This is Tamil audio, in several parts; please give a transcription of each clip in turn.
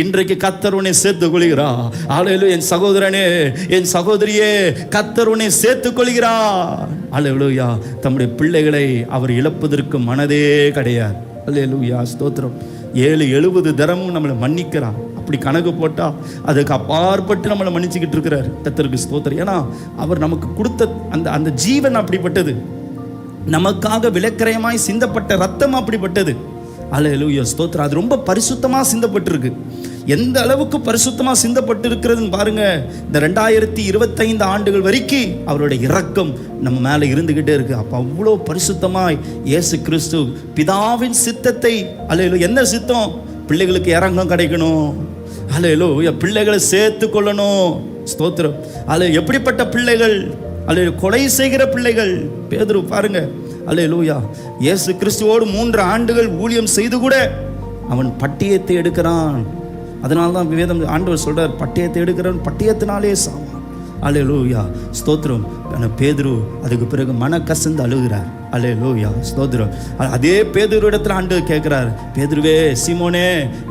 இன்றைக்கு கர்த்தர் உன்னை சேர்த்துக் கொள்கிறார். அல்லேலூயா. என் சகோதரனே, என் சகோதரியே, கர்த்தர் உன்னை சேர்த்துக் கொள்கிறார். அல்லேலூயா. தம்முடைய பிள்ளைகளை அவர் இழப்பதற்கு மனதே கிடையாது. அல்லேலூயா. ஸ்தோத்திரம். 70 தரமும் நம்மளை மன்னிக்கிறார். அப்படி கணக்கு போட்டா அதுக்கு அப்பாற்பட்டு நம்மளை மன்னிச்சுக்கிட்டு இருக்கிறார். கர்த்தருக்கு ஸ்தோத்திரம். ஏன்னா அவர் நமக்கு கொடுத்த அந்த ஜீவன் அப்படிப்பட்டது. நமக்காக விலைக்கிரயமாய் சிந்தப்பட்ட ரத்தம் அப்படிப்பட்டது. அல்லேலூயா. ஸ்தோத்திரம். அது ரொம்ப பரிசுத்தமாக சிந்தப்பட்டிருக்கு. எந்த அளவுக்கு பரிசுத்தமாக சிந்தப்பட்டிருக்கிறதுன்னு பாருங்க. இந்த 2025 ஆண்டுகள் வரைக்கும் அவருடைய இரக்கம் நம்ம மேலே இருந்துகிட்டே இருக்கு. அப்போ அவ்வளோ பரிசுத்தமாய் இயேசு கிறிஸ்து பிதாவின் சித்தத்தை, அல்லேலூயா, என்ன சித்தம்? பிள்ளைகளுக்கு இரக்கம் கிடைக்கணும். அல்லேலூயா. பிள்ளைகளை சேர்த்து கொள்ளணும். ஸ்தோத்திரம். எப்படிப்பட்ட பிள்ளைகள்? கொலை செய்கிற பிள்ளைகள். பேதுரு பாருங்க. அல்லேலூயா. இயேசு கிறிஸ்துவோடு 3 ஆண்டுகள் ஊழியம் செய்து கூட அவன் பட்டயத்தை எடுக்கிறான். அதனால தான் வேதம் ஆண்டவர் சொல்றார், பட்டயத்தை எடுக்கிறவன் பட்டயத்தினாலே சாவான். அல்லேலூயா. ஸ்தோத்திரம். பேதுரு அதுக்கு பிறகு மன கசந்து அழுகிறார். அல்லேலூயா. ஸ்தோத்திரம். அதே பேதுரு இடத்துல ஆண்டவர் கேட்கிறார், பேதுருவே, சீமோனே,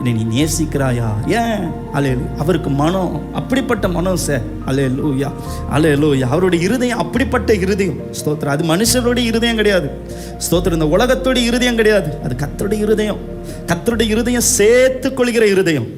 நீ நேசிக்கிறாயா? ஏன்? அல்லேலூயா. அவருக்கு மனம் அப்படிப்பட்ட மனம் சார். அல்லேலூயா. அல்லேலூயா. அவருடைய இருதயம் அப்படிப்பட்ட இருதயம். ஸ்தோத்திரம். அது மனுஷருடைய இருதயம் கிடையாது. ஸ்தோத்திரம். இந்த உலகத்தோடைய இருதயம் கிடையாது. அது கர்த்தருடைய இருதயம். கர்த்தருடைய இருதயம் சேர்த்து கொள்கிற இருதயம்.